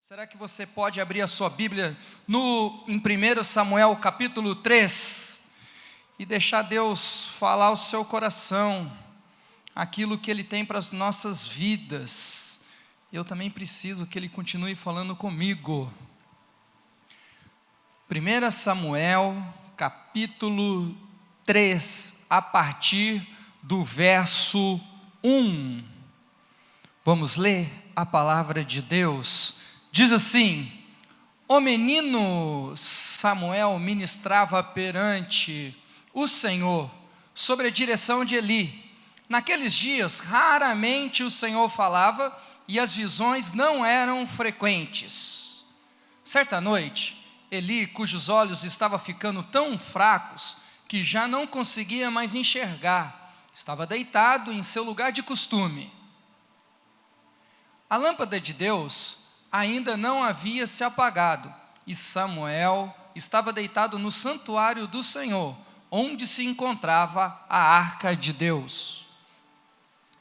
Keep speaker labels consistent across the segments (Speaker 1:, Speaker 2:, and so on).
Speaker 1: Será que você pode abrir a sua Bíblia em 1 Samuel capítulo 3 e deixar Deus falar ao seu coração aquilo que Ele tem para as nossas vidas? Eu também preciso que Ele continue falando comigo. 1 Samuel capítulo 3, a partir do verso 1. Vamos ler a palavra de Deus. Diz assim: o menino Samuel ministrava perante o Senhor, sob a direção de Eli. Naqueles dias, raramente o Senhor falava, e as visões não eram frequentes. Certa noite, Eli, cujos olhos estavam ficando tão fracos, que já não conseguia mais enxergar, estava deitado em seu lugar de costume. A lâmpada de Deus ainda não havia se apagado, e Samuel estava deitado no santuário do Senhor, onde se encontrava a arca de Deus.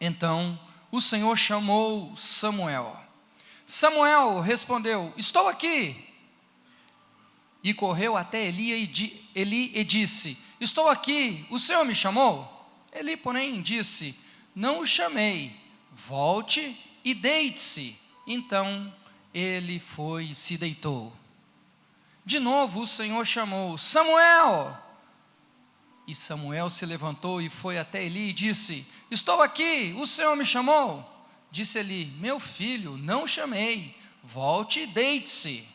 Speaker 1: Então o Senhor chamou Samuel. Samuel respondeu: estou aqui. E correu até Eli e disse: estou aqui, o Senhor me chamou? Eli, porém, disse: não o chamei, volte e deite-se. Então ele foi e se deitou. De novo o Senhor chamou: Samuel! E Samuel se levantou e foi até Eli e disse: estou aqui, o Senhor me chamou? Disse Eli: meu filho, não o chamei, volte e deite-se.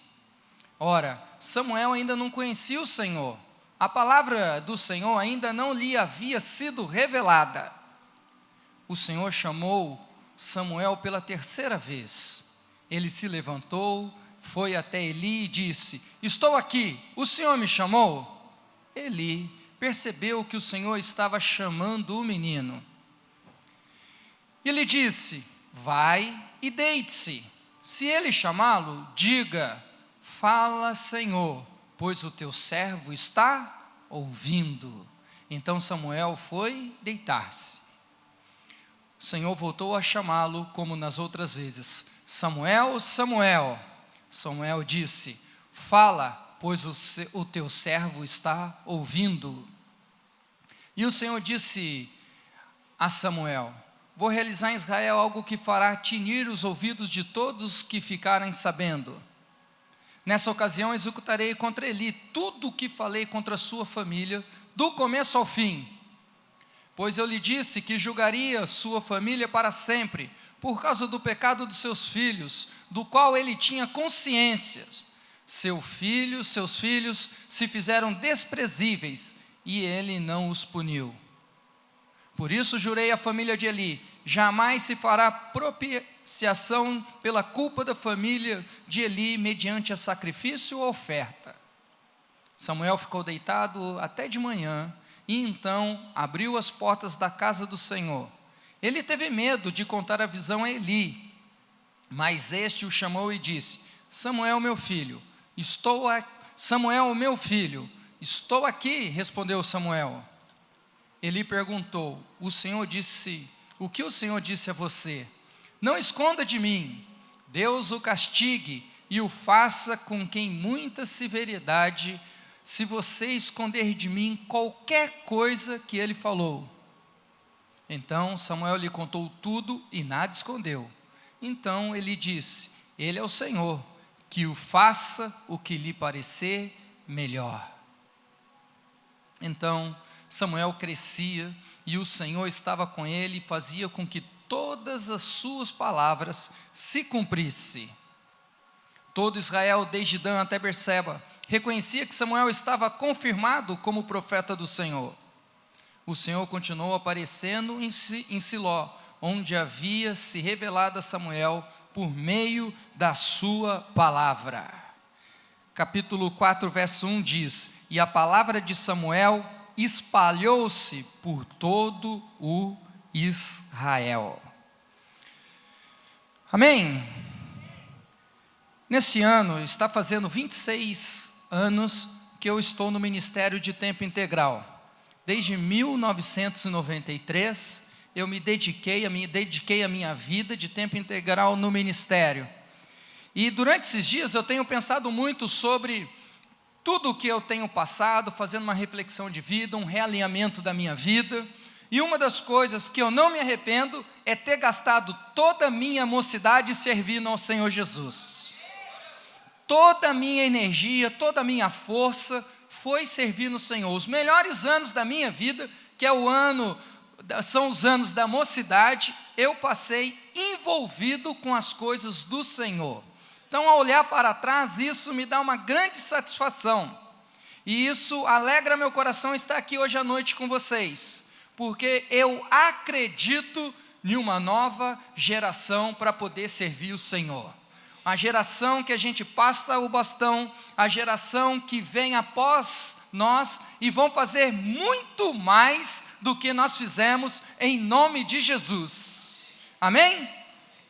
Speaker 1: Ora, Samuel ainda não conhecia o Senhor, a palavra do Senhor ainda não lhe havia sido revelada. O Senhor chamou Samuel pela terceira vez. Ele se levantou, foi até Eli e disse: estou aqui, o Senhor me chamou? Eli percebeu que o Senhor estava chamando o menino. Ele disse: vai e deite-se. Se ele chamá-lo, diga: fala, Senhor, pois o teu servo está ouvindo. Então Samuel foi deitar-se. O Senhor voltou a chamá-lo como nas outras vezes: Samuel, Samuel. Samuel disse: fala, pois o teu servo está ouvindo. E o Senhor disse a Samuel: vou realizar em Israel algo que fará tinir os ouvidos de todos que ficarem sabendo. Nessa ocasião executarei contra Eli tudo o que falei contra a sua família, do começo ao fim. Pois eu lhe disse que julgaria sua família para sempre, por causa do pecado dos seus filhos, do qual ele tinha consciência. Seus filhos se fizeram desprezíveis, e ele não os puniu. Por isso jurei à família de Eli: jamais se fará propiciação pela culpa da família de Eli, mediante a sacrifício ou oferta. Samuel ficou deitado até de manhã, e então abriu as portas da casa do Senhor. Ele teve medo de contar a visão a Eli, mas este o chamou e disse: Samuel, meu filho, estou aqui, respondeu Samuel. Eli perguntou: o que o Senhor disse a você? Não esconda de mim. Deus o castigue e o faça com quem muita severidade, se você esconder de mim qualquer coisa que ele falou. Então Samuel lhe contou tudo e nada escondeu. Então ele disse: ele é o Senhor, que o faça o que lhe parecer melhor. Então Samuel crescia, e o Senhor estava com ele e fazia com que todas as suas palavras se cumprissem. Todo Israel, desde Dan até Berseba, reconhecia que Samuel estava confirmado como profeta do Senhor. O Senhor continuou aparecendo em Siló, onde havia se revelado a Samuel por meio da sua palavra. Capítulo 4, verso 1 diz: e a palavra de Samuel espalhou-se por todo o Israel. Amém? Neste ano, está fazendo 26 anos que eu estou no ministério de tempo integral. Desde 1993, eu dediquei a minha vida de tempo integral no ministério. E durante esses dias eu tenho pensado muito sobre tudo o que eu tenho passado, fazendo uma reflexão de vida, um realinhamento da minha vida. E uma das coisas que eu não me arrependo é ter gastado toda a minha mocidade servindo ao Senhor Jesus. Toda a minha energia, toda a minha força foi servir no Senhor. Os melhores anos da minha vida, que são os anos da mocidade, eu passei envolvido com as coisas do Senhor. Então, ao olhar para trás, isso me dá uma grande satisfação. E isso alegra meu coração estar aqui hoje à noite com vocês, porque eu acredito em uma nova geração para poder servir o Senhor. A geração que a gente passa o bastão, a geração que vem após nós e vão fazer muito mais do que nós fizemos em nome de Jesus. Amém?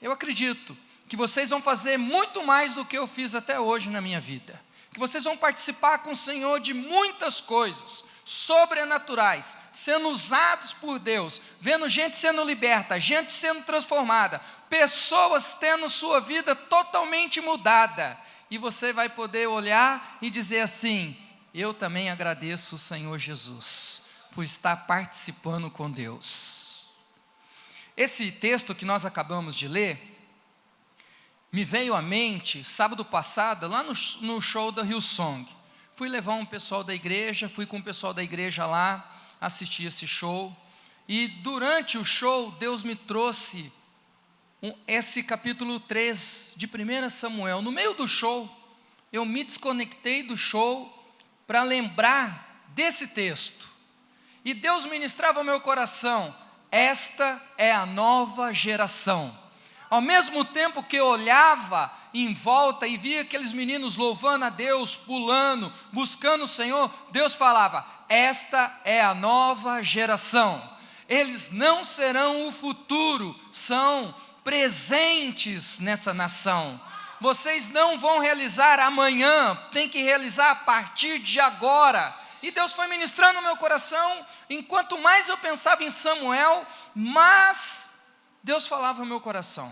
Speaker 1: Eu acredito que vocês vão fazer muito mais do que eu fiz até hoje na minha vida. Que vocês vão participar com o Senhor de muitas coisas sobrenaturais, sendo usados por Deus, vendo gente sendo liberta, gente sendo transformada, pessoas tendo sua vida totalmente mudada. E você vai poder olhar e dizer assim: eu também agradeço o Senhor Jesus por estar participando com Deus. Esse texto que nós acabamos de ler me veio à mente sábado passado, lá no show da Hillsong. Fui levar um pessoal da igreja, fui com o pessoal da igreja lá, assistir esse show. E durante o show, Deus me trouxe esse capítulo 3 de 1 Samuel. No meio do show, eu me desconectei do show para lembrar desse texto. E Deus ministrava ao meu coração: esta é a nova geração. Ao mesmo tempo que eu olhava em volta e via aqueles meninos louvando a Deus, pulando, buscando o Senhor, Deus falava: esta é a nova geração. Eles não serão o futuro, são presentes nessa nação. Vocês não vão realizar amanhã, tem que realizar a partir de agora. E Deus foi ministrando no meu coração. Enquanto mais eu pensava em Samuel, mais Deus falava no meu coração.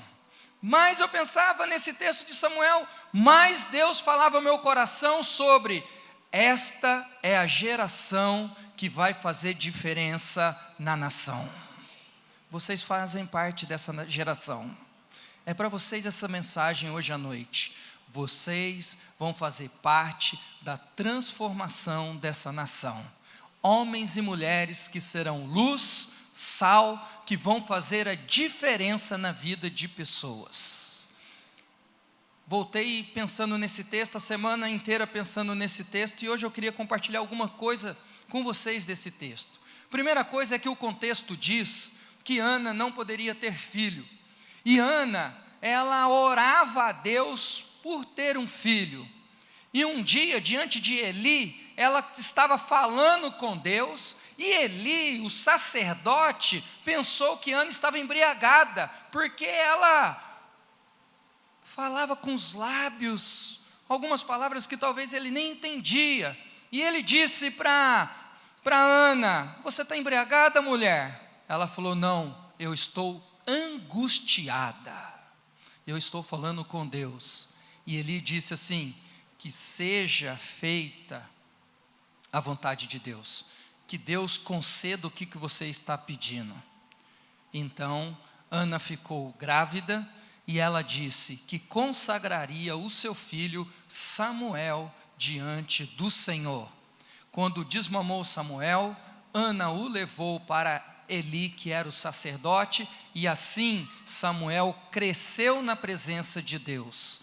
Speaker 1: Mais eu pensava nesse texto de Samuel, mais Deus falava no meu coração sobre: esta é a geração que vai fazer diferença na nação. Vocês fazem parte dessa geração. É para vocês essa mensagem hoje à noite. Vocês vão fazer parte da transformação dessa nação. Homens e mulheres que serão luz, sal, que vão fazer a diferença na vida de pessoas. Voltei pensando nesse texto, a semana inteira pensando nesse texto, e hoje eu queria compartilhar alguma coisa com vocês desse texto. Primeira coisa é que o contexto diz que Ana não poderia ter filho. E Ana, ela orava a Deus por ter um filho. E um dia, diante de Eli, ela estava falando com Deus, e Eli, o sacerdote, pensou que Ana estava embriagada, porque ela falava com os lábios algumas palavras que talvez ele nem entendia. E ele disse para Ana: você está embriagada, mulher? Ela falou: não, eu estou angustiada. Eu estou falando com Deus. E Eli disse assim: que seja feita a vontade de Deus, que Deus conceda o que você está pedindo. Então Ana ficou grávida, e ela disse que consagraria o seu filho Samuel diante do Senhor. Quando desmamou Samuel, Ana o levou para Eli, que era o sacerdote, e assim Samuel cresceu na presença de Deus.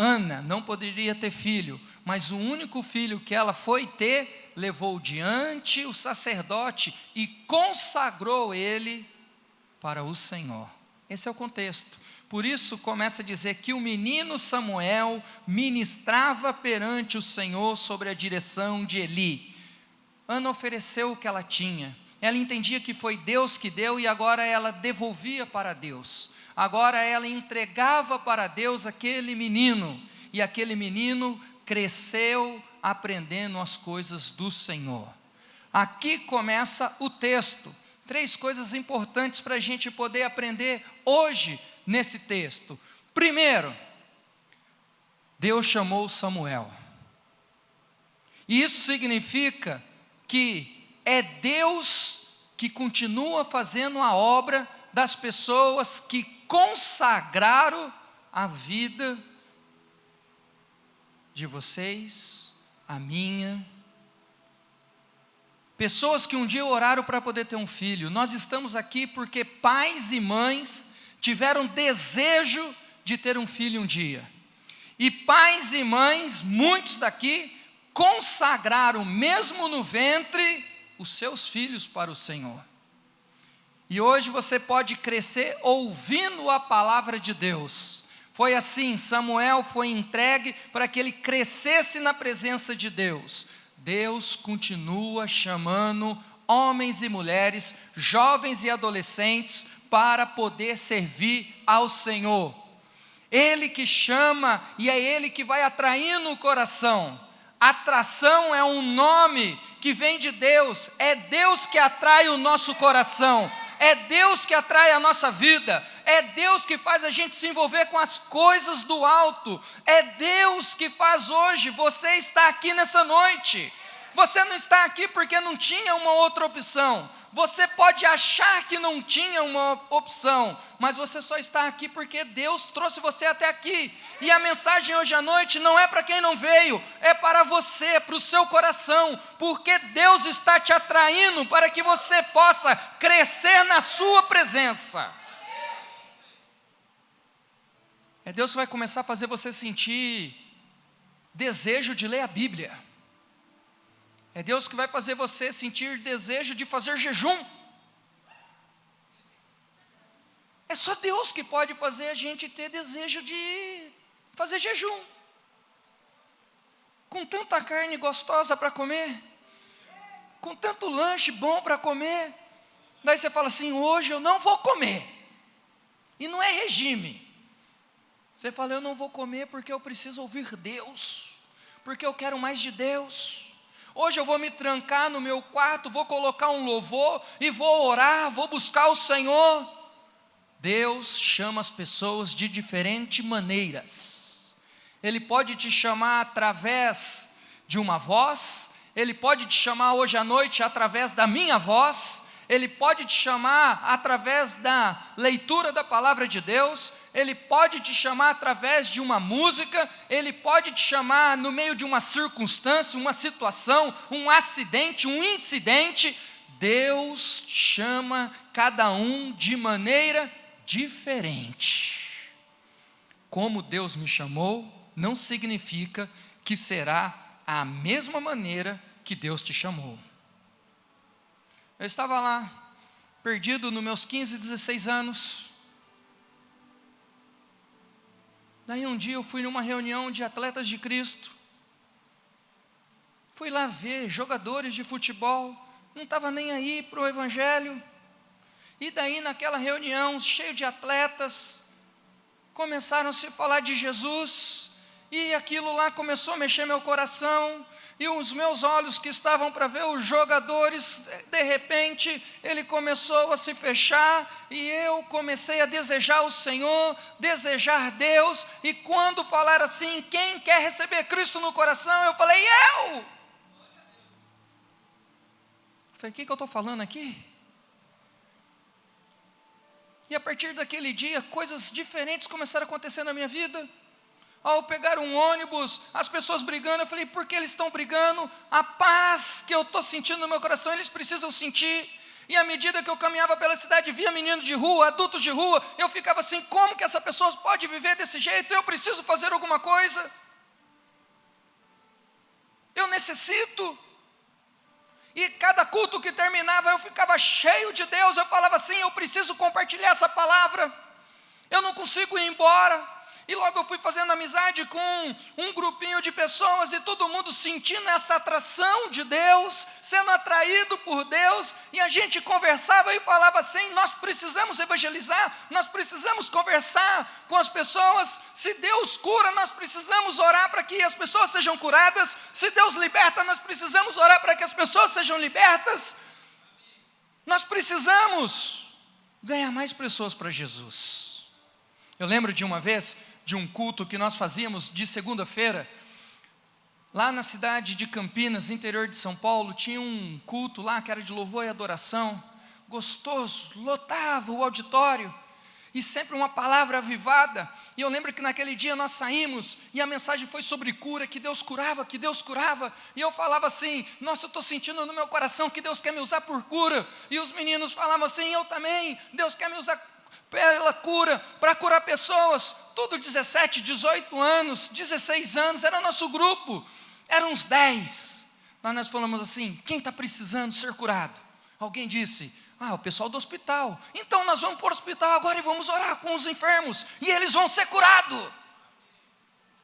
Speaker 1: Ana não poderia ter filho, mas o único filho que ela foi ter, levou diante o sacerdote e consagrou ele para o Senhor. Esse é o contexto. Por isso começa a dizer que o menino Samuel ministrava perante o Senhor sobre a direção de Eli. Ana ofereceu o que ela tinha. Ela entendia que foi Deus que deu, e agora ela devolvia para Deus. Agora ela entregava para Deus aquele menino, e aquele menino cresceu aprendendo as coisas do Senhor. Aqui começa o texto. 3 coisas importantes para a gente poder aprender hoje nesse texto. Primeiro, Deus chamou Samuel. E isso significa que é Deus que continua fazendo a obra das pessoas que consagraram a vida de vocês, a minha. Pessoas que um dia oraram para poder ter um filho. Nós estamos aqui porque pais e mães tiveram desejo de ter um filho um dia. E pais e mães, muitos daqui, consagraram, mesmo no ventre, os seus filhos para o Senhor. E hoje você pode crescer ouvindo a palavra de Deus. Foi assim, Samuel foi entregue para que ele crescesse na presença de Deus. Deus continua chamando homens e mulheres, jovens e adolescentes, para poder servir ao Senhor. Ele que chama e é Ele que vai atraindo o coração. Atração é um nome que vem de Deus, é Deus que atrai o nosso coração, é Deus que atrai a nossa vida, é Deus que faz a gente se envolver com as coisas do alto, é Deus que faz hoje você estar aqui nessa noite. Você não está aqui porque não tinha uma outra opção. Você pode achar que não tinha uma opção, mas você só está aqui porque Deus trouxe você até aqui. E a mensagem hoje à noite não é para quem não veio, é para você, para o seu coração, porque Deus está te atraindo para que você possa crescer na sua presença. É Deus que vai começar a fazer você sentir desejo de ler a Bíblia. É Deus que vai fazer você sentir desejo de fazer jejum. É só Deus que pode fazer a gente ter desejo de fazer jejum. Com tanta carne gostosa para comer, com tanto lanche bom para comer, daí você fala assim, hoje eu não vou comer. E não é regime. Você fala, eu não vou comer porque eu preciso ouvir Deus, porque eu quero mais de Deus. Hoje eu vou me trancar no meu quarto, vou colocar um louvor e vou orar, vou buscar o Senhor. Deus chama as pessoas de diferentes maneiras. Ele pode te chamar através de uma voz, Ele pode te chamar hoje à noite através da minha voz, Ele pode te chamar através da leitura da palavra de Deus, Ele pode te chamar através de uma música, Ele pode te chamar no meio de uma circunstância, uma situação, um acidente, um incidente. Deus chama cada um de maneira diferente. Como Deus me chamou, não significa que será a mesma maneira que Deus te chamou. Eu estava lá, perdido nos meus 15, 16 anos. Daí um dia eu fui numa reunião de atletas de Cristo. Fui lá ver jogadores de futebol, não estava nem aí para o Evangelho. E daí naquela reunião, cheio de atletas, começaram a se falar de Jesus. E aquilo lá começou a mexer meu coração. E os meus olhos que estavam para ver os jogadores, de repente, ele começou a se fechar, e eu comecei a desejar o Senhor, desejar Deus, e quando falaram assim, quem quer receber Cristo no coração, eu falei, eu! Falei, o que eu estou falando aqui? E a partir daquele dia, coisas diferentes começaram a acontecer na minha vida. Ao pegar um ônibus, as pessoas brigando, eu falei, por que eles estão brigando? A paz que eu estou sentindo no meu coração, eles precisam sentir. E à medida que eu caminhava pela cidade, via meninos de rua, adultos de rua, eu ficava assim, como que essa pessoa pode viver desse jeito? Eu preciso fazer alguma coisa. Eu necessito. E cada culto que terminava, eu ficava cheio de Deus, eu falava assim, eu preciso compartilhar essa palavra. Eu não consigo ir embora. E logo eu fui fazendo amizade com um grupinho de pessoas, e todo mundo sentindo essa atração de Deus, sendo atraído por Deus, e a gente conversava e falava assim, nós precisamos evangelizar, nós precisamos conversar com as pessoas. Se Deus cura, nós precisamos orar para que as pessoas sejam curadas. Se Deus liberta, nós precisamos orar para que as pessoas sejam libertas. Nós precisamos ganhar mais pessoas para Jesus. Eu lembro de uma vez, de um culto que nós fazíamos de segunda-feira. Lá na cidade de Campinas, interior de São Paulo, tinha um culto lá que era de louvor e adoração, gostoso, lotava o auditório, e sempre uma palavra avivada. E eu lembro que naquele dia nós saímos, e a mensagem foi sobre cura, que Deus curava, e eu falava assim: nossa, eu estou sentindo no meu coração que Deus quer me usar por cura, e os meninos falavam assim: eu também, Deus quer me usar pela cura, para curar pessoas, tudo 17, 18 anos, 16 anos, era nosso grupo, eram uns 10, nós falamos assim: quem está precisando ser curado? Alguém disse: o pessoal do hospital. Então nós vamos para o hospital agora e vamos orar com os enfermos, e eles vão ser curados.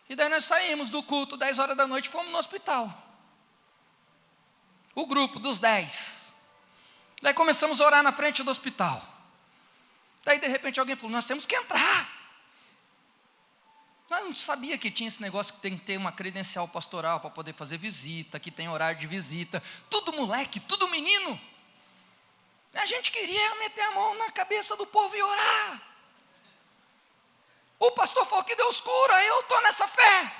Speaker 1: E daí nós saímos do culto, 10 horas da noite, fomos no hospital, o grupo dos 10, daí começamos a orar na frente do hospital. Daí de repente alguém falou: nós temos que entrar. Nós não sabia que tinha esse negócio que tem que ter uma credencial pastoral para poder fazer visita, que tem horário de visita, tudo moleque, tudo menino. A gente queria meter a mão na cabeça do povo e orar. O pastor falou que Deus cura, eu estou nessa fé.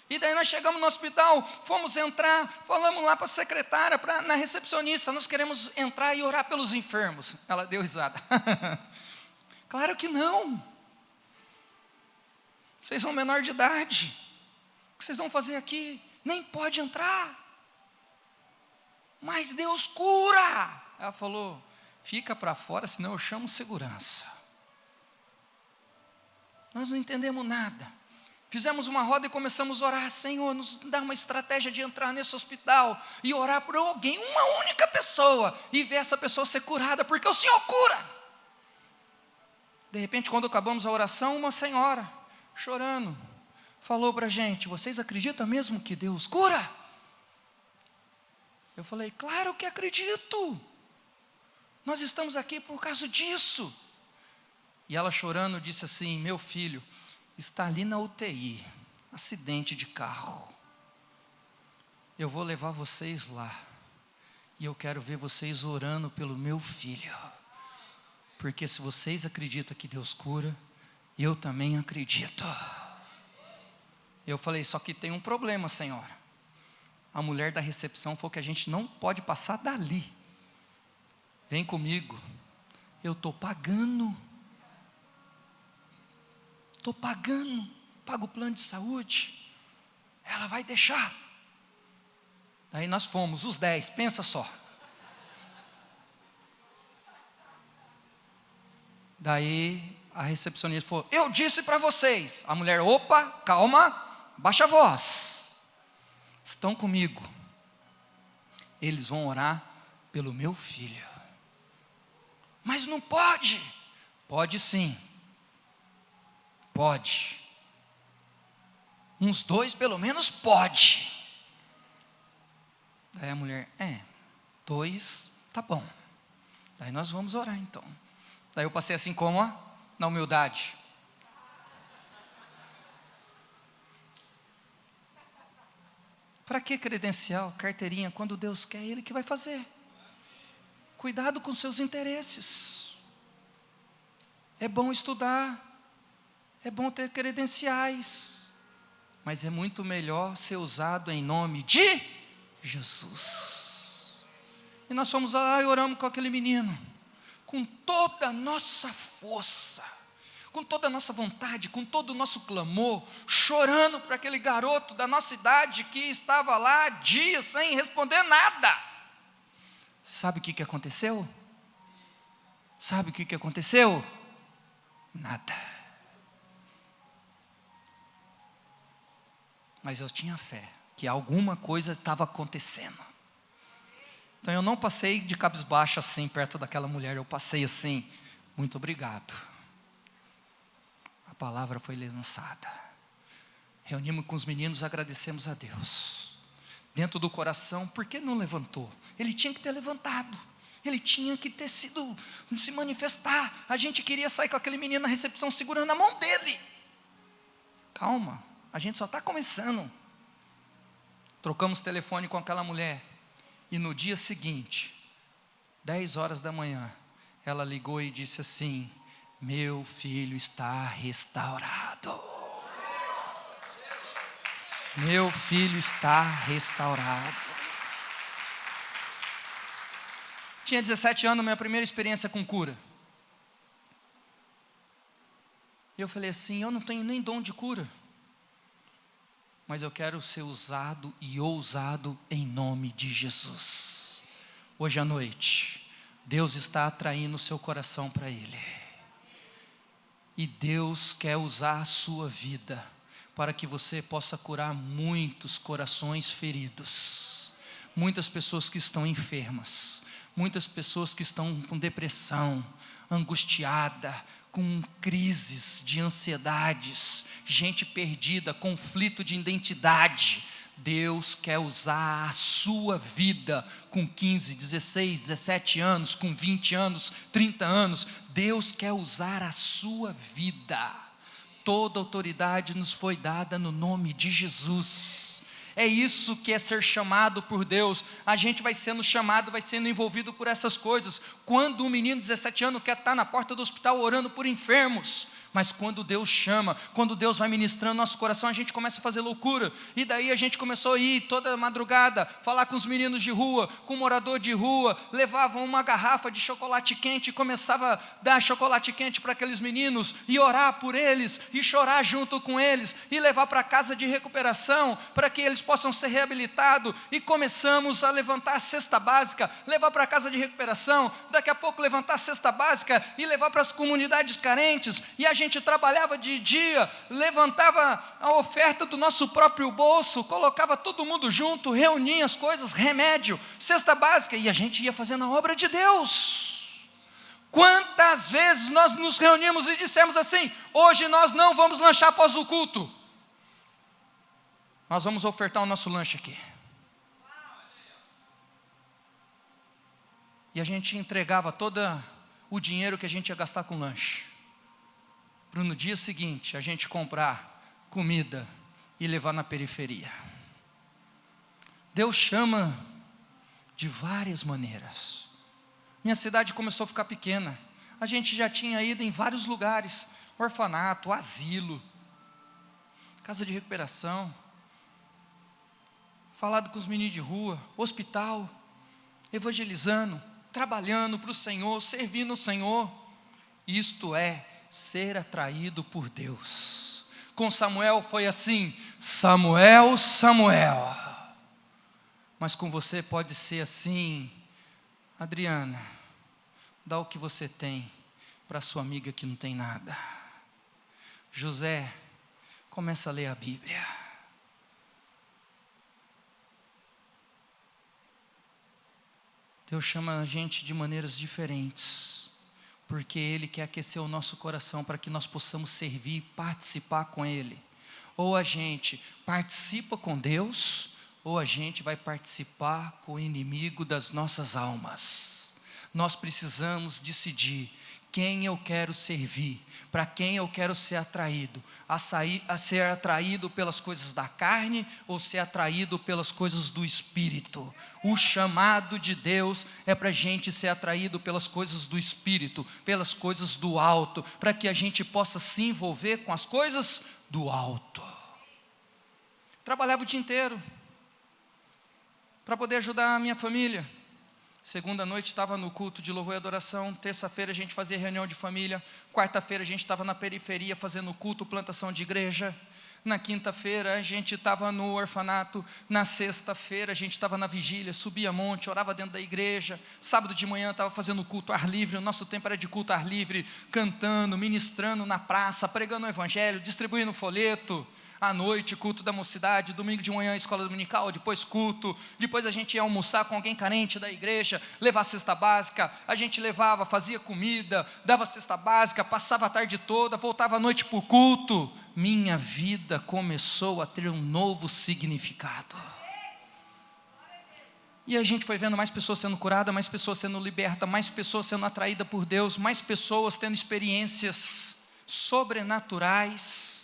Speaker 1: E daí nós chegamos no hospital, fomos entrar, falamos lá para a secretária, na recepcionista: nós queremos entrar e orar pelos enfermos. Ela deu risada. Claro que não. Vocês são menor de idade. O que vocês vão fazer aqui? Nem pode entrar. Mas Deus cura. Ela falou: fica para fora, senão eu chamo segurança. Nós não entendemos nada. Fizemos uma roda e começamos a orar: Senhor, nos dá uma estratégia de entrar nesse hospital e orar por alguém, uma única pessoa, e ver essa pessoa ser curada, porque o Senhor cura. De repente, quando acabamos a oração, uma senhora, chorando, falou para a gente: vocês acreditam mesmo que Deus cura? Eu falei: claro que acredito. Nós estamos aqui por causa disso. E ela chorando disse assim: meu filho está ali na UTI, acidente de carro. Eu vou levar vocês lá, e eu quero ver vocês orando pelo meu filho, porque se vocês acreditam que Deus cura, eu também acredito. Eu falei: só que tem um problema, senhora. A mulher da recepção falou que a gente não pode passar dali. Vem comigo. Eu estou pagando. Pago o plano de saúde. Ela vai deixar. Daí nós fomos, os 10, pensa só. Daí a recepcionista falou: eu disse para vocês. A mulher: opa, calma, baixa a voz. Estão comigo. Eles vão orar pelo meu filho. Mas não pode. Pode sim. Pode. Uns 2 pelo menos pode. Daí a mulher: 2, tá bom. Daí nós vamos orar então. Daí eu passei assim como na humildade. Para que credencial, carteirinha, quando Deus quer, Ele que vai fazer. Cuidado com seus interesses. É bom estudar, é bom ter credenciais, mas é muito melhor ser usado em nome de Jesus. E nós fomos lá e oramos com aquele menino, com toda a nossa força, com toda a nossa vontade, com todo o nosso clamor, chorando para aquele garoto da nossa idade que estava lá dias sem responder nada. Sabe o que aconteceu? Sabe o que aconteceu? Nada. Mas eu tinha fé que alguma coisa estava acontecendo. Então eu não passei de cabisbaixo assim perto daquela mulher. Eu passei assim: muito obrigado. A palavra foi lançada. Reunimos com os meninos, agradecemos a Deus. Dentro do coração: por que não levantou? Ele tinha que ter levantado. Ele tinha que ter se manifestar. A gente queria sair com aquele menino na recepção segurando a mão dele. Calma, a gente só está começando. Trocamos telefone com aquela mulher. E no dia seguinte, 10 horas da manhã, ela ligou e disse assim: meu filho está restaurado. Meu filho está restaurado. Tinha 17 anos, minha primeira experiência com cura. E eu falei assim, eu não tenho nem dom de cura, mas eu quero ser usado e ousado em nome de Jesus. Hoje à noite, Deus está atraindo o seu coração para Ele. E Deus quer usar a sua vida para que você possa curar muitos corações feridos, muitas pessoas que estão enfermas, muitas pessoas que estão com depressão, angustiada, com crises de ansiedades, gente perdida, conflito de identidade. Deus quer usar a sua vida com 15, 16, 17 anos, com 20 anos, 30 anos. Deus quer usar a sua vida. Toda autoridade nos foi dada no nome de Jesus. É isso que é ser chamado por Deus. A gente vai sendo chamado, vai sendo envolvido por essas coisas. Quando um menino de 17 anos quer estar na porta do hospital orando por enfermos, mas quando Deus chama, quando Deus vai ministrando nosso coração, a gente começa a fazer loucura. E daí a gente começou a ir toda madrugada, falar com os meninos de rua, com o morador de rua, levavam uma garrafa de chocolate quente e começava a dar chocolate quente para aqueles meninos, e orar por eles, e chorar junto com eles, e levar para a casa de recuperação, para que eles possam ser reabilitados. E começamos a levantar a cesta básica, levar para a casa de recuperação, daqui a pouco levantar a cesta básica e levar para as comunidades carentes. E a gente trabalhava de dia, levantava a oferta do nosso próprio bolso, colocava todo mundo junto, reunia as coisas, remédio, cesta básica, e a gente ia fazendo a obra de Deus. Quantas vezes nós nos reunimos e dissemos assim: hoje nós não vamos lanchar após o culto, nós vamos ofertar o nosso lanche aqui. E a gente entregava todo o dinheiro que a gente ia gastar com lanche, para no dia seguinte a gente comprar comida e levar na periferia. Deus chama de várias maneiras. Minha cidade começou a ficar pequena, a gente já tinha ido em vários lugares, orfanato, asilo, casa de recuperação, falado com os meninos de rua, hospital, evangelizando, trabalhando para o Senhor, servindo o Senhor. Isto é ser atraído por Deus. Com Samuel foi assim: Samuel, Samuel. Mas com você pode ser assim: Adriana, dá o que você tem para sua amiga que não tem nada. José, começa a ler a Bíblia. Deus chama a gente de maneiras diferentes, porque Ele quer aquecer o nosso coração para que nós possamos servir e participar com Ele. Ou a gente participa com Deus, ou a gente vai participar com o inimigo das nossas almas. Nós precisamos decidir quem eu quero servir, para quem eu quero ser atraído, a ser atraído pelas coisas da carne ou ser atraído pelas coisas do Espírito. O chamado de Deus é para a gente ser atraído pelas coisas do Espírito, pelas coisas do alto, para que a gente possa se envolver com as coisas do alto. Trabalhava o dia inteiro para poder ajudar a minha família. Segunda noite estava no culto de louvor e adoração, terça-feira a gente fazia reunião de família, quarta-feira a gente estava na periferia fazendo culto, plantação de igreja, na quinta-feira a gente estava no orfanato, na sexta-feira a gente estava na vigília, subia monte, orava dentro da igreja, sábado de manhã estava fazendo culto ar livre, o nosso tempo era de culto ar livre, cantando, ministrando na praça, pregando o evangelho, distribuindo folheto. À noite, culto da mocidade, domingo de manhã, escola dominical, depois culto, depois a gente ia almoçar com alguém carente da igreja, levar cesta básica, a gente levava, fazia comida, dava cesta básica, passava a tarde toda, voltava à noite para o culto. Minha vida começou a ter um novo significado. E a gente foi vendo mais pessoas sendo curadas, mais pessoas sendo libertas, mais pessoas sendo atraídas por Deus, mais pessoas tendo experiências sobrenaturais.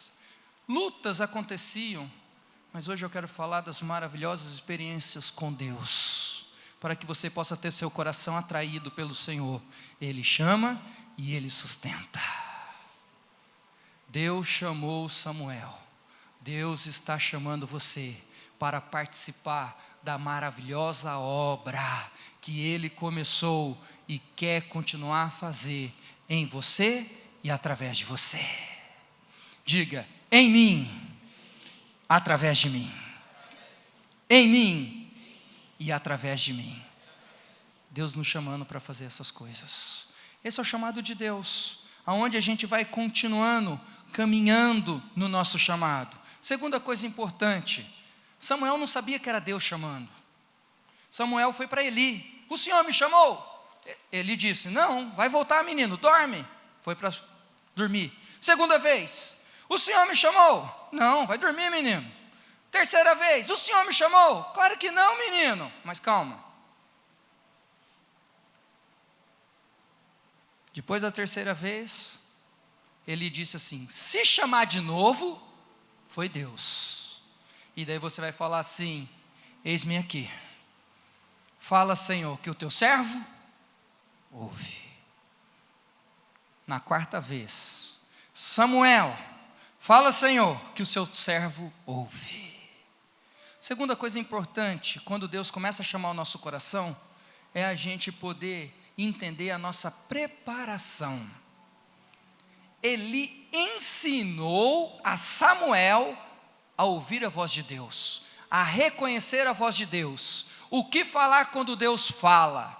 Speaker 1: Lutas aconteciam, mas hoje eu quero falar das maravilhosas experiências com Deus, para que você possa ter seu coração atraído pelo Senhor. Ele chama e Ele sustenta. Deus chamou Samuel Deus está chamando você para participar da maravilhosa obra que Ele começou e quer continuar a fazer em você e através de você. Diga: em mim, através de mim. Em mim e através de mim. Deus nos chamando para fazer essas coisas. Esse é o chamado de Deus, aonde a gente vai continuando, caminhando no nosso chamado. Segunda coisa importante, Samuel não sabia que era Deus chamando. Samuel foi para Eli: o Senhor me chamou? Eli disse: não, vai voltar menino, dorme. Foi para dormir. Segunda vez: o Senhor me chamou? Não, vai dormir menino. Terceira vez: o Senhor me chamou? Claro que não menino, mas calma. Depois da terceira vez, ele disse assim: se chamar de novo, foi Deus. E daí você vai falar assim: eis-me aqui. Fala, Senhor, que o teu servo ouve. Na quarta vez: Samuel, fala, Senhor, que o seu servo ouve. Segunda coisa importante, quando Deus começa a chamar o nosso coração, é a gente poder entender a nossa preparação. Eli ensinou a Samuel a ouvir a voz de Deus, a reconhecer a voz de Deus, o que falar quando Deus fala.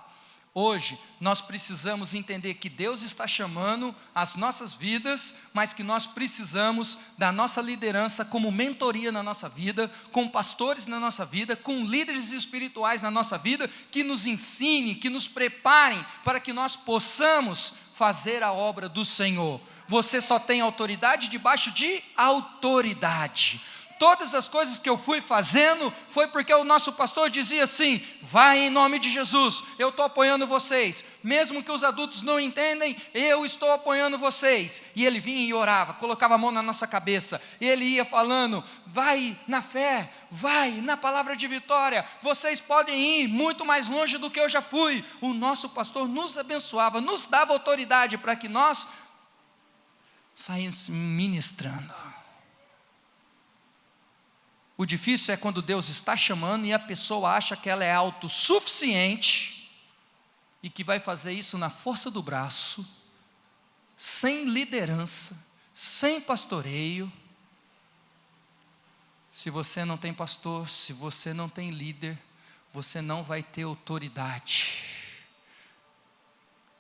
Speaker 1: Hoje, nós precisamos entender que Deus está chamando as nossas vidas, mas que nós precisamos da nossa liderança como mentoria na nossa vida, com pastores na nossa vida, com líderes espirituais na nossa vida, que nos ensinem, que nos preparem, para que nós possamos fazer a obra do Senhor. Você só tem autoridade debaixo de autoridade. Todas as coisas que eu fui fazendo, foi porque o nosso pastor dizia assim: vai em nome de Jesus, eu estou apoiando vocês, mesmo que os adultos não entendem, eu estou apoiando vocês. E ele vinha e orava, colocava a mão na nossa cabeça, e ele ia falando: vai na fé, vai na palavra de vitória, vocês podem ir muito mais longe do que eu já fui. O nosso pastor nos abençoava, nos dava autoridade para que nós saíssemos ministrando. O difícil é quando Deus está chamando e a pessoa acha que ela é autossuficiente e que vai fazer isso na força do braço, sem liderança, sem pastoreio. Se você não tem pastor, se você não tem líder, você não vai ter autoridade,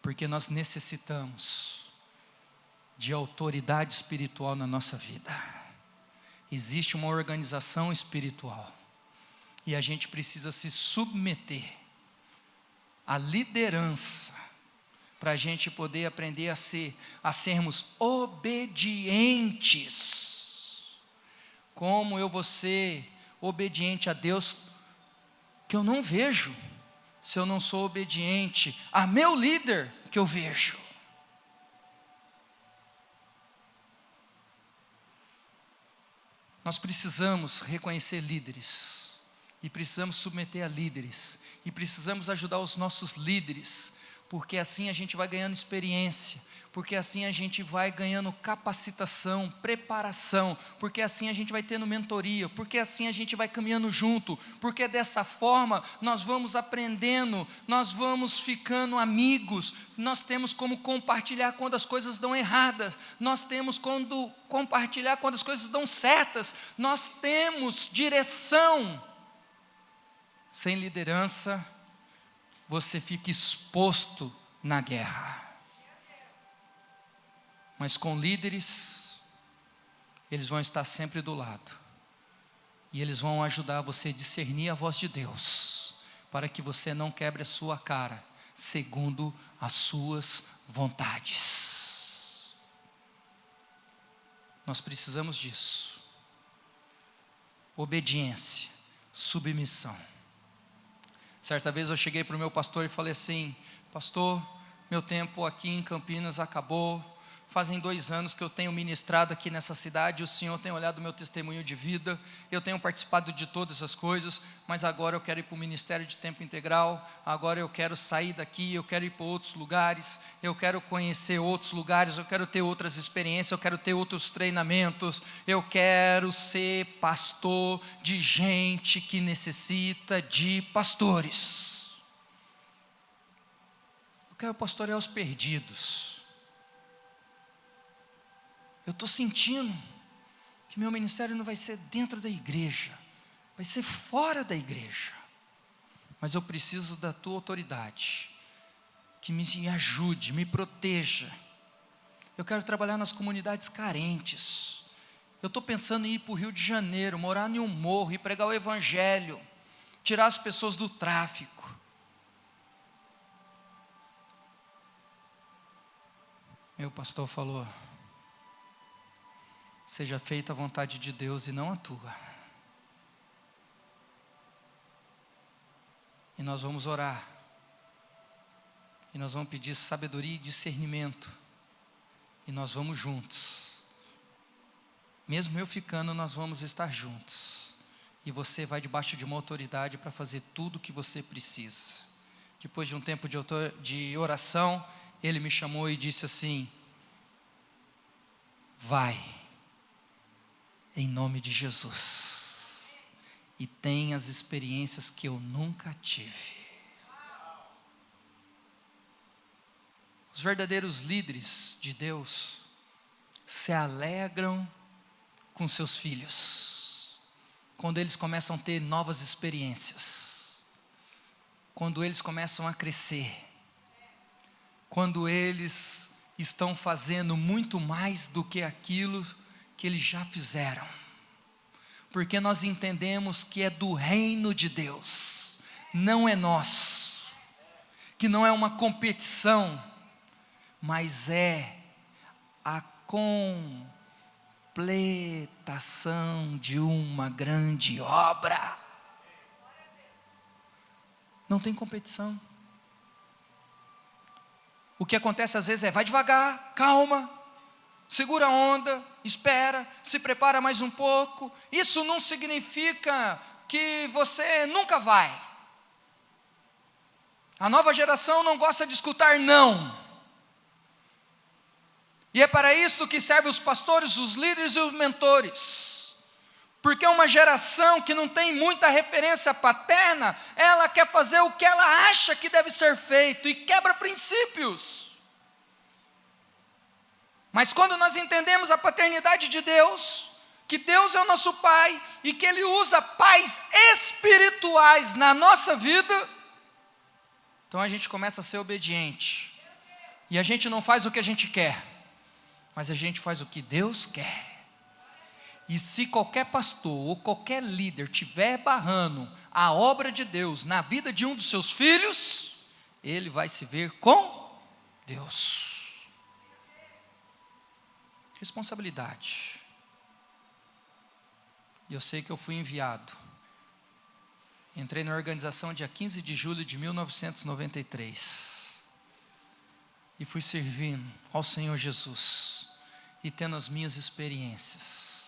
Speaker 1: porque nós necessitamos de autoridade espiritual na nossa vida. Existe uma organização espiritual e a gente precisa se submeter à liderança para a gente poder aprender a sermos obedientes. Como eu vou ser obediente a Deus que eu não vejo, se eu não sou obediente a meu líder que eu vejo? Nós precisamos reconhecer líderes, e precisamos submeter a líderes, e precisamos ajudar os nossos líderes, porque assim a gente vai ganhando experiência, porque assim a gente vai ganhando capacitação, preparação, porque assim a gente vai tendo mentoria, porque assim a gente vai caminhando junto, porque dessa forma nós vamos aprendendo, nós vamos ficando amigos, nós temos como compartilhar quando as coisas dão erradas, nós temos como compartilhar quando as coisas dão certas, nós temos direção. Sem liderança, você fica exposto na guerra. Mas com líderes, eles vão estar sempre do lado, e eles vão ajudar você a discernir a voz de Deus, para que você não quebre a sua cara, segundo as suas vontades. Nós precisamos disso. Obediência, submissão. Certa vez eu cheguei para o meu pastor e falei assim: pastor, meu tempo aqui em Campinas acabou, Fazem 2 anos que eu tenho ministrado aqui nessa cidade, o Senhor tem olhado o meu testemunho de vida, eu tenho participado de todas as coisas, mas agora eu quero ir para o ministério de tempo integral, agora eu quero sair daqui, eu quero ir para outros lugares, eu quero conhecer outros lugares, eu quero ter outras experiências, eu quero ter outros treinamentos, eu quero ser pastor de gente que necessita de pastores. Eu quero pastorear os perdidos. Eu estou sentindo que meu ministério não vai ser dentro da igreja, vai ser fora da igreja. Mas eu preciso da tua autoridade, que me ajude, me proteja. Eu quero trabalhar nas comunidades carentes. Eu estou pensando em ir para o Rio de Janeiro, morar em um morro e pregar o evangelho, tirar as pessoas do tráfico. Meu pastor falou: seja feita a vontade de Deus e não a tua. E nós vamos orar. E nós vamos pedir sabedoria e discernimento. E nós vamos juntos. Mesmo eu ficando, nós vamos estar juntos. E você vai debaixo de uma autoridade para fazer tudo o que você precisa. Depois de um tempo de oração, ele me chamou e disse assim: vai, em nome de Jesus, e tem as experiências que eu nunca tive. Os verdadeiros líderes de Deus se alegram com seus filhos, quando eles começam a ter novas experiências, quando eles começam a crescer, quando eles estão fazendo muito mais do que aquilo que eles já fizeram, porque nós entendemos que é do reino de Deus, não é nosso, que não é uma competição, mas é a completação de uma grande obra. Não tem competição. O que acontece às vezes é: vai devagar, calma, segura a onda, espera, se prepara mais um pouco. Isso não significa que você nunca vai. A nova geração não gosta de escutar não. E é para isso que servem os pastores, os líderes e os mentores. Porque uma geração que não tem muita referência paterna, ela quer fazer o que ela acha que deve ser feito e quebra princípios. Mas quando nós entendemos a paternidade de Deus, que Deus é o nosso Pai e que Ele usa pais espirituais na nossa vida, então a gente começa a ser obediente. E a gente não faz o que a gente quer, mas a gente faz o que Deus quer. E se qualquer pastor ou qualquer líder estiver barrando a obra de Deus na vida de um dos seus filhos, ele vai se ver com Deus. Responsabilidade. E eu sei que eu fui enviado. Entrei na organização dia 15 de julho de 1993. E fui servindo ao Senhor Jesus. E tendo as minhas experiências.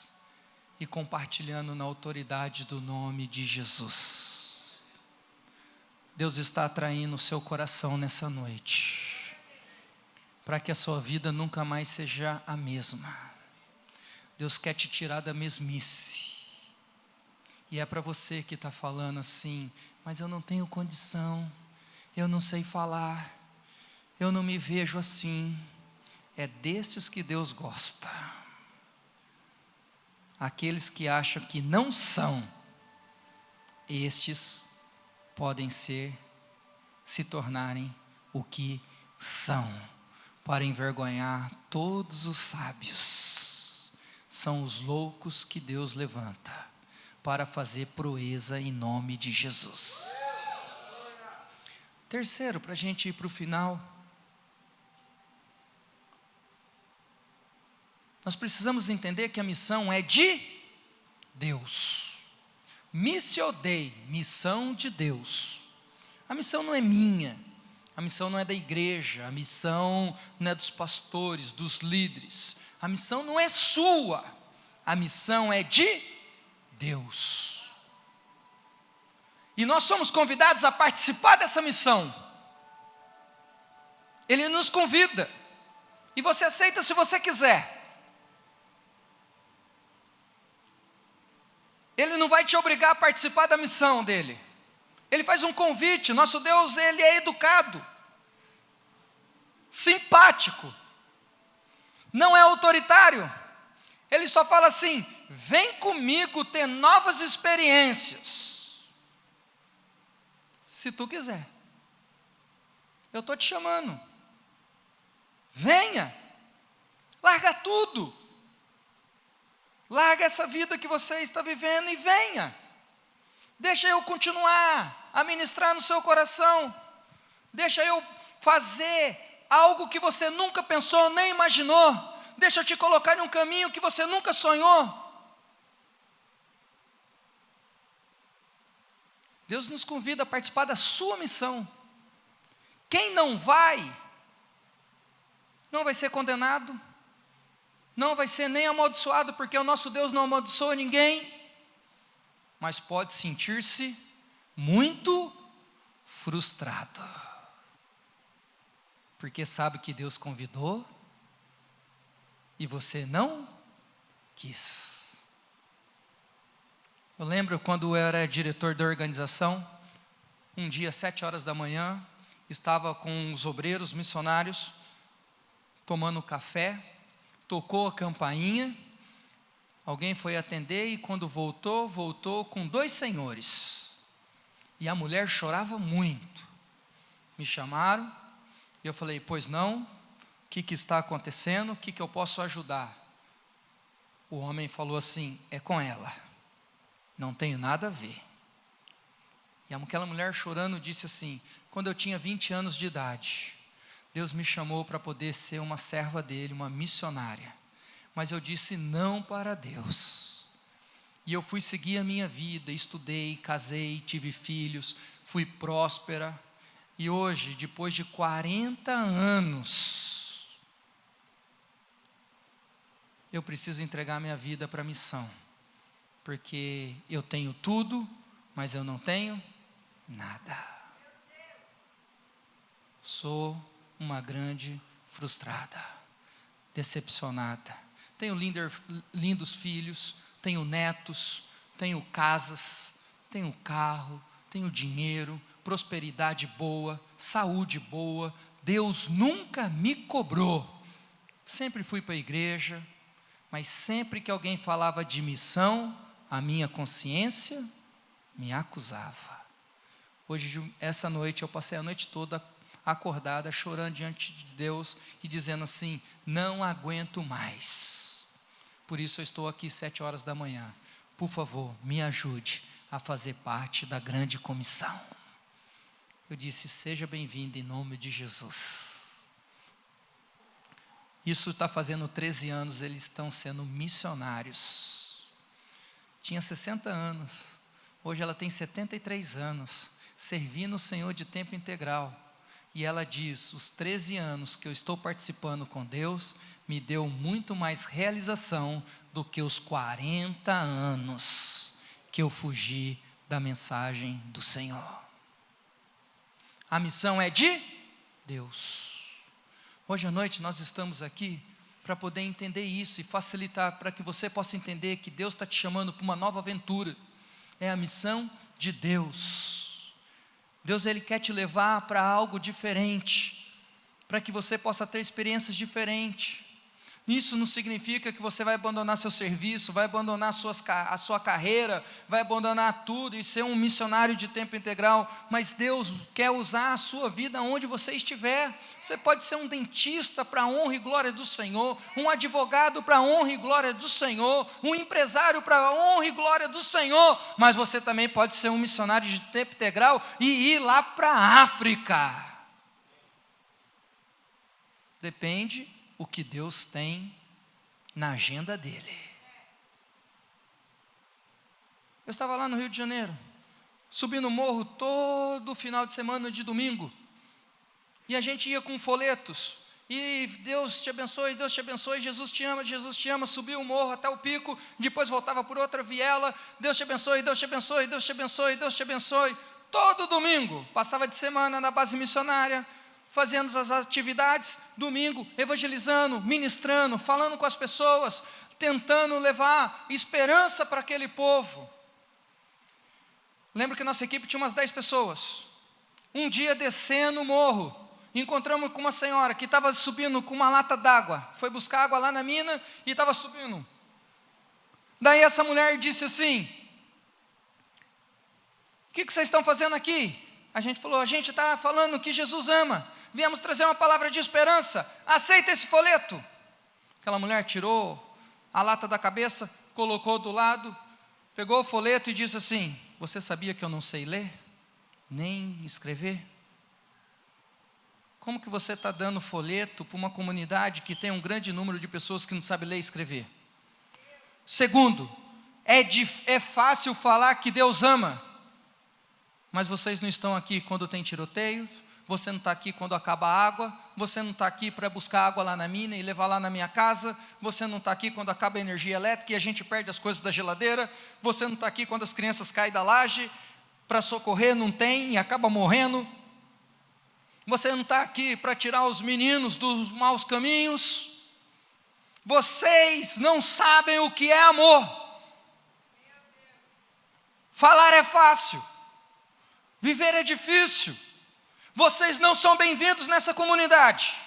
Speaker 1: E compartilhando na autoridade do nome de Jesus. Deus está atraindo o seu coração nessa noite, para que a sua vida nunca mais seja a mesma. Deus quer te tirar da mesmice, e é para você que está falando assim: mas eu não tenho condição, eu não sei falar, eu não me vejo assim. É desses que Deus gosta. Aqueles que acham que não são, estes podem se tornarem o que são, para envergonhar todos os sábios. São os loucos que Deus levanta, para fazer proeza em nome de Jesus. Terceiro, para a gente ir para o final, nós precisamos entender que a missão é de Deus. Missio Dei, missão de Deus. A missão não é minha, A missão não é da igreja, a missão não é dos pastores, dos líderes. A missão não é sua, a missão é de Deus. E nós somos convidados a participar dessa missão. Ele nos convida, e você aceita se você quiser. Ele não vai te obrigar a participar da missão dele. Ele faz um convite. Nosso Deus, ele é educado, simpático, não é autoritário. Ele só fala assim: vem comigo ter novas experiências, se tu quiser. Eu estou te chamando, venha, larga tudo, larga essa vida que você está vivendo e venha. Deixa eu continuar a ministrar no seu coração. Deixa eu fazer algo que você nunca pensou nem imaginou. Deixa eu te colocar em um caminho que você nunca sonhou. Deus nos convida a participar da sua missão. Quem não vai ser condenado, não vai ser nem amaldiçoado, porque o nosso Deus não amaldiçoa ninguém, mas pode sentir-se muito frustrado, porque sabe que Deus convidou e você não quis. Eu lembro quando eu era diretor da organização, um dia, 7 horas da manhã, estava com os obreiros missionários, tomando café, tocou a campainha, alguém foi atender e quando voltou com 2 senhores, e a mulher chorava muito. Me chamaram, e eu falei: pois não, o que está acontecendo, o que eu posso ajudar? O homem falou assim: é com ela, não tenho nada a ver. E aquela mulher chorando disse assim: quando eu tinha 20 anos de idade, Deus me chamou para poder ser uma serva dele, uma missionária, mas eu disse não para Deus, e eu fui seguir a minha vida, estudei, casei, tive filhos, fui próspera, e hoje, depois de 40 anos, eu preciso entregar minha vida para a missão, porque eu tenho tudo, mas eu não tenho nada. Sou uma grande frustrada, decepcionada. Tenho lindos filhos, tenho netos, tenho casas, tenho carro, tenho dinheiro, prosperidade boa, saúde boa. Deus nunca me cobrou. Sempre fui para a igreja, mas sempre que alguém falava de missão, a minha consciência me acusava. Hoje, essa noite, eu passei a noite toda acordada, chorando diante de Deus e dizendo assim: não aguento mais. Por isso eu estou aqui 7 horas da manhã. Por favor, me ajude a fazer parte da grande comissão. Eu disse: seja bem-vindo em nome de Jesus. Isso está fazendo 13 anos, eles estão sendo missionários. Tinha 60 anos, hoje ela tem 73 anos, servindo o Senhor de tempo integral. E ela diz: os 13 anos que eu estou participando com Deus, me deu muito mais realização do que os 40 anos que eu fugi da mensagem do Senhor. A missão é de Deus. Hoje à noite nós estamos aqui para poder entender isso e facilitar para que você possa entender que Deus está te chamando para uma nova aventura. É a missão de Deus. Deus, Ele quer te levar para algo diferente, para que você possa ter experiências diferentes. Isso não significa que você vai abandonar seu serviço, vai abandonar a sua carreira, vai abandonar tudo e ser um missionário de tempo integral, mas Deus quer usar a sua vida onde você estiver. Você pode ser um dentista para a honra e glória do Senhor, um advogado para a honra e glória do Senhor, um empresário para a honra e glória do Senhor, mas você também pode ser um missionário de tempo integral e ir lá para a África. Depende o que Deus tem na agenda dele. Eu estava lá no Rio de Janeiro, subindo o morro todo final de semana de domingo, E a gente ia com folhetos, e Deus te abençoe, Jesus te ama, subiu o morro até o pico, depois voltava por outra viela, Deus te abençoe, Deus te abençoe, Deus te abençoe, Deus te abençoe. Todo domingo, passava de semana na base missionária, fazendo as atividades, domingo, evangelizando, ministrando, falando com as pessoas, tentando levar esperança para aquele povo. Lembro que nossa equipe tinha umas 10 pessoas. Um dia, descendo o morro, encontramos com uma senhora que estava subindo com uma lata d'água, foi buscar água lá na mina e estava subindo. Daí essa mulher disse assim: o que vocês estão fazendo aqui? A gente falou: a gente está falando que Jesus ama, viemos trazer uma palavra de esperança, aceita esse folheto. Aquela mulher tirou a lata da cabeça, colocou do lado, pegou o folheto e disse assim: você sabia que eu não sei ler, nem escrever? Como que você está dando folheto para uma comunidade que tem um grande número de pessoas que não sabem ler e escrever? Segundo, é fácil falar que Deus ama, mas vocês não estão aqui quando tem tiroteio, você não está aqui quando acaba a água, você não está aqui para buscar água lá na mina e levar lá na minha casa, você não está aqui quando acaba a energia elétrica e a gente perde as coisas da geladeira, você não está aqui quando as crianças caem da laje, para socorrer não tem e acaba morrendo, você não está aqui para tirar os meninos dos maus caminhos, vocês não sabem o que é amor. Falar é fácil, viver é difícil. Vocês não são bem-vindos nessa comunidade.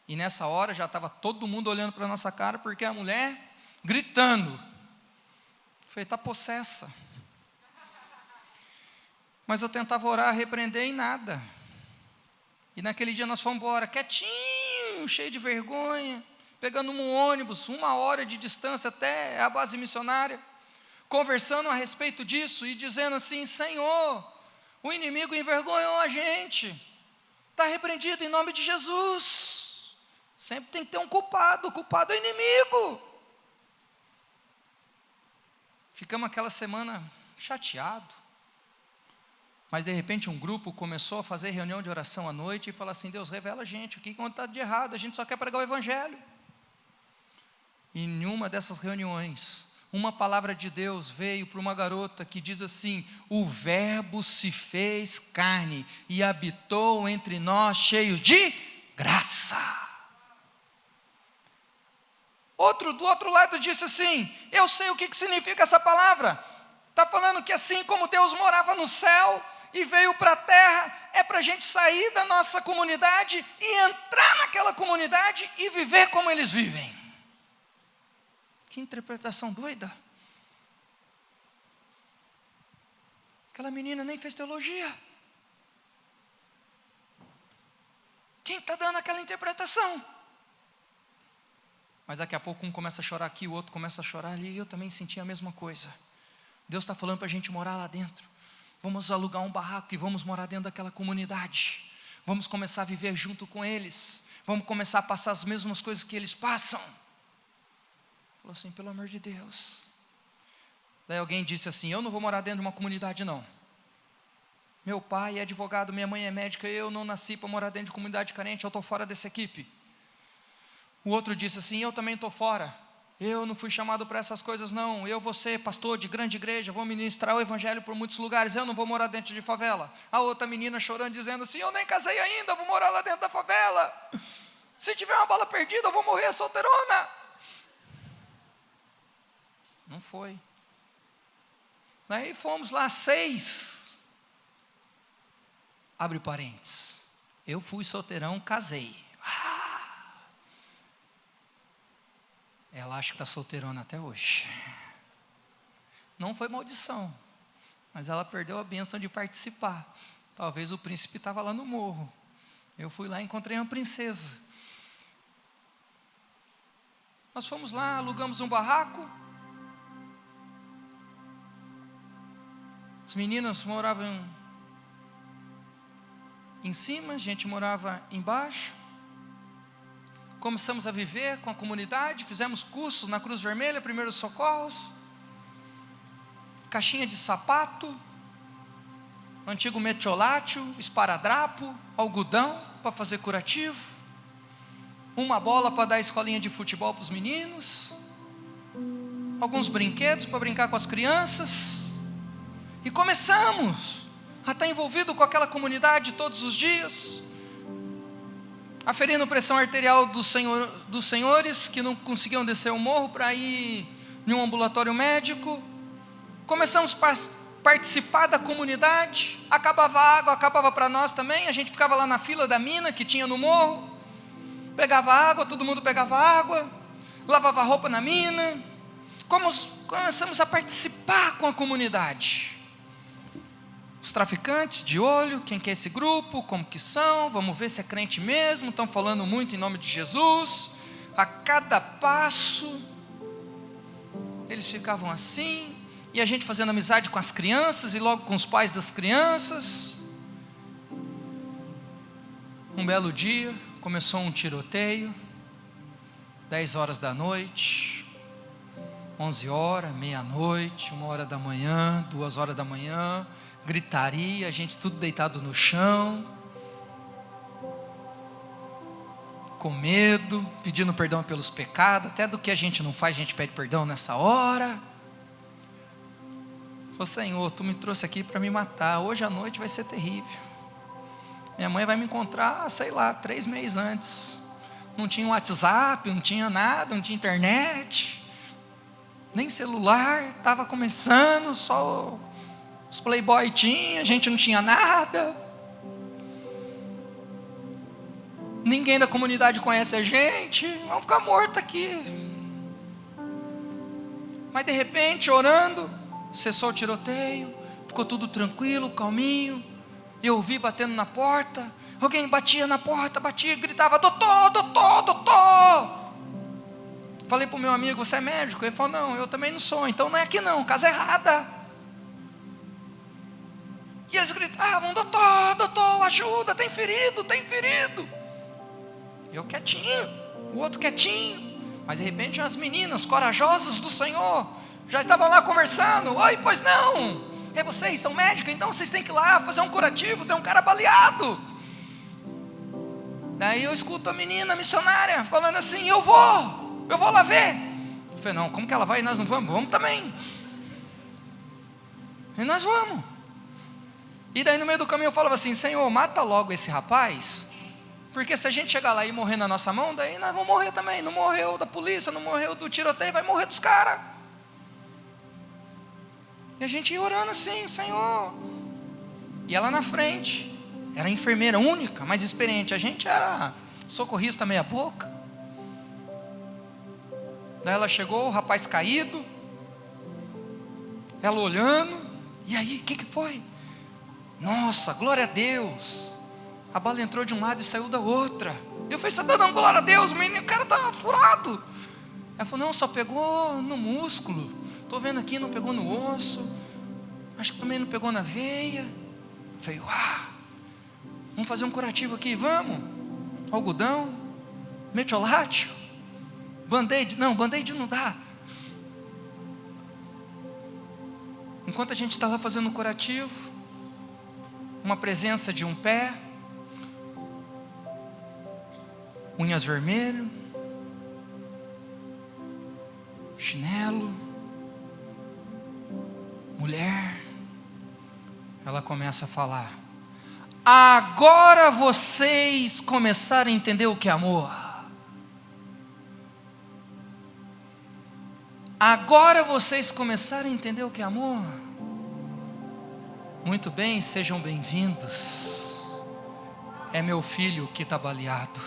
Speaker 1: E nessa hora já estava todo mundo olhando para a nossa cara, porque a mulher gritando. Eu falei: está possessa. Mas eu tentava orar, repreender e nada. E naquele dia nós fomos embora, quietinho, cheio de vergonha, pegando um ônibus, 1 hora de distância até a base missionária, conversando a respeito disso e dizendo assim: Senhor, o inimigo envergonhou a gente, está repreendido em nome de Jesus. Sempre tem que ter um culpado, o culpado é o inimigo. Ficamos aquela semana chateados, mas de repente um grupo começou a fazer reunião de oração à noite e falar assim: Deus, revela a gente o que está de errado, a gente só quer pregar o evangelho. E em uma dessas reuniões, uma palavra de Deus veio para uma garota que diz assim: o verbo se fez carne e habitou entre nós cheio de graça. Outro do outro lado disse assim: eu sei o que significa essa palavra, está falando que assim como Deus morava no céu e veio para a terra, é para a gente sair da nossa comunidade e entrar naquela comunidade e viver como eles vivem. Que interpretação doida. Aquela menina nem fez teologia. Quem está dando aquela interpretação? Mas daqui a pouco um começa a chorar aqui, o outro começa a chorar ali, e eu também senti a mesma coisa. Deus está falando para a gente morar lá dentro. Vamos alugar um barraco e vamos morar dentro daquela comunidade. Vamos começar a viver junto com eles. Vamos começar a passar as mesmas coisas que eles passam. Falou assim: pelo amor de Deus. Daí alguém disse assim: eu não vou morar dentro de uma comunidade não. Meu pai é advogado, minha mãe é médica, eu não nasci para morar dentro de comunidade carente, eu estou fora dessa equipe. O outro disse assim: eu também estou fora, eu não fui chamado para essas coisas não, eu vou ser pastor de grande igreja, vou ministrar o evangelho por muitos lugares, eu não vou morar dentro de favela. A outra menina chorando, dizendo assim: eu nem casei ainda, vou morar lá dentro da favela, se tiver uma bala perdida eu vou morrer solteirona. Não foi. Aí fomos lá 6, abre parênteses, eu fui solteirão, casei. Ela acha que está solteirona até hoje. Não foi maldição, mas ela perdeu a bênção de participar. Talvez o príncipe estava lá no morro. Eu fui lá e encontrei uma princesa. Nós fomos lá, alugamos um barraco. As meninas moravam em cima, a gente morava embaixo. Começamos a viver com a comunidade, fizemos cursos na Cruz Vermelha, primeiros socorros, caixinha de sapato, antigo metiolátio, esparadrapo, algodão para fazer curativo, uma bola para dar escolinha de futebol para os meninos, alguns brinquedos para brincar com as crianças, e começamos a estar envolvido com aquela comunidade todos os dias, aferindo pressão arterial dos senhores que não conseguiam descer o morro para ir em um ambulatório médico. Começamos a participar da comunidade, acabava a água, acabava para nós também, a gente ficava lá na fila da mina que tinha no morro, pegava água, todo mundo pegava água, lavava roupa na mina. Começamos a participar com a comunidade. Os traficantes de olho, quem que é esse grupo, como que são, vamos ver se é crente mesmo, estão falando muito em nome de Jesus. A cada passo, eles ficavam assim, e a gente fazendo amizade com as crianças, e logo com os pais das crianças. Um belo dia, começou um tiroteio, 10 horas da noite, 11 horas, meia-noite, 1 hora da manhã, 2 horas da manhã, gritaria, a gente tudo deitado no chão, com medo, pedindo perdão pelos pecados, até do que a gente não faz, a gente pede perdão nessa hora. Ô Senhor, Tu me trouxe aqui para me matar, hoje à noite vai ser terrível, minha mãe vai me encontrar, sei lá, 3 meses antes, não tinha WhatsApp, não tinha nada, não tinha internet, nem celular, estava começando, só os playboy tinha, a gente não tinha nada, ninguém da comunidade conhece a gente, vamos ficar morto aqui. Mas de repente, orando, cessou o tiroteio, ficou tudo tranquilo, calminho. Eu ouvi batendo na porta, alguém batia na porta, batia, gritava: doutor, doutor, doutor. Falei para o meu amigo: você é médico? Ele falou: não, eu também não sou, então não é aqui não, casa errada. E eles gritavam: doutor, doutor, ajuda, tem ferido, tem ferido. Eu quietinho, o outro quietinho, mas de repente umas meninas corajosas do Senhor, já estavam lá conversando: oi, pois não, vocês são médicos, então vocês têm que ir lá fazer um curativo, tem um cara baleado. Daí eu escuto a menina missionária falando assim: eu vou lá ver. Eu falei: não, como que ela vai e nós não vamos? Vamos também. E nós vamos. E daí no meio do caminho eu falava assim: Senhor, mata logo esse rapaz, porque se a gente chegar lá e morrer na nossa mão, daí nós vamos morrer também. Não morreu da polícia, não morreu do tiroteio, vai morrer dos caras. E a gente ia orando assim: Senhor. E ela na frente, era enfermeira única, mais experiente, a gente era socorrista meia boca. Daí ela chegou, o rapaz caído, ela olhando: e aí, o que foi? Nossa, glória a Deus, a bala entrou de um lado e saiu da outra. Eu falei: você está dando glória a Deus, menino, o cara está furado. Ela falou: não, só pegou no músculo, estou vendo aqui, não pegou no osso, acho que também não pegou na veia. Eu falei: vamos fazer um curativo aqui, vamos. Algodão, metiolátio, band-aid, não, band-aid não dá. Enquanto a gente está lá fazendo o curativo, uma presença de um pé, unhas vermelho, chinelo, mulher. Ela começa a falar: agora vocês começaram a entender o que é amor. Agora vocês começaram a entender o que é amor. Muito bem, sejam bem-vindos. É meu filho que está baleado.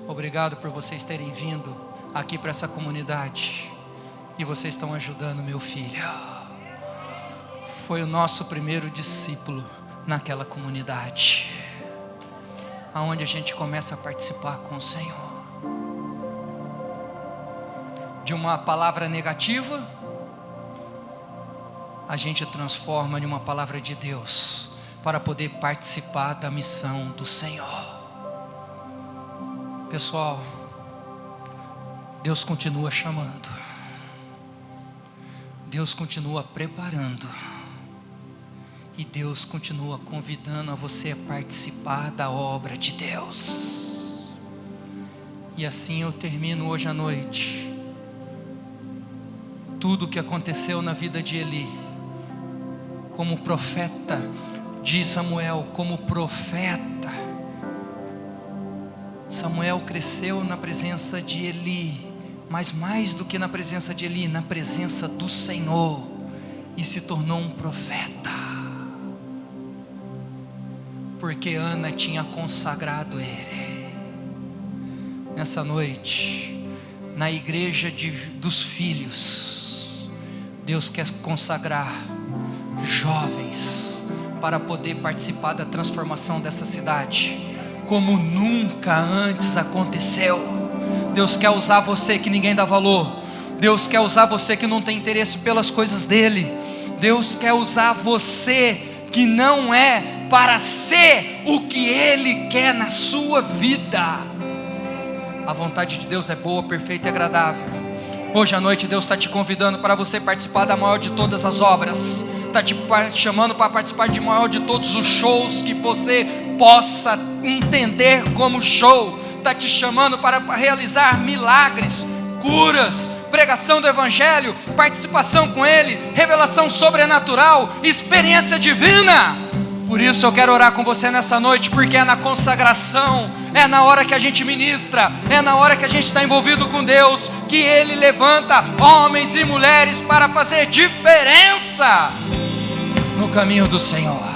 Speaker 1: Obrigado por vocês terem vindo aqui para essa comunidade, e vocês estão ajudando meu filho. Foi o nosso primeiro discípulo naquela comunidade, aonde a gente começa a participar com o Senhor. De uma palavra negativa, a gente transforma em uma palavra de Deus, para poder participar da missão do Senhor. Pessoal, Deus continua chamando, Deus continua preparando, E Deus continua convidando a você a participar da obra de Deus. E assim eu termino hoje à noite. Tudo o que aconteceu na vida de Eli, como profeta de Samuel, como profeta, Samuel cresceu na presença de Eli, mas mais do que na presença de Eli, na presença do Senhor, e se tornou um profeta, porque Ana tinha consagrado ele. Nessa noite, na igreja dos filhos, Deus quer consagrar jovens para poder participar da transformação dessa cidade, como nunca antes aconteceu. Deus quer usar você que ninguém dá valor. Deus quer usar você que não tem interesse pelas coisas dele. Deus quer usar você que não é para ser o que ele quer na sua vida. A vontade de Deus é boa, perfeita e agradável. Hoje à noite Deus está te convidando para você participar da maior de todas as obras. Está te chamando para participar de maior de todos os shows que você possa entender como show. Está te chamando para realizar milagres, curas, pregação do Evangelho, participação com Ele, revelação sobrenatural, experiência divina. Por isso eu quero orar com você nessa noite, porque é na consagração, é na hora que a gente ministra, é na hora que a gente está envolvido com Deus, que Ele levanta homens e mulheres para fazer diferença no caminho do Senhor.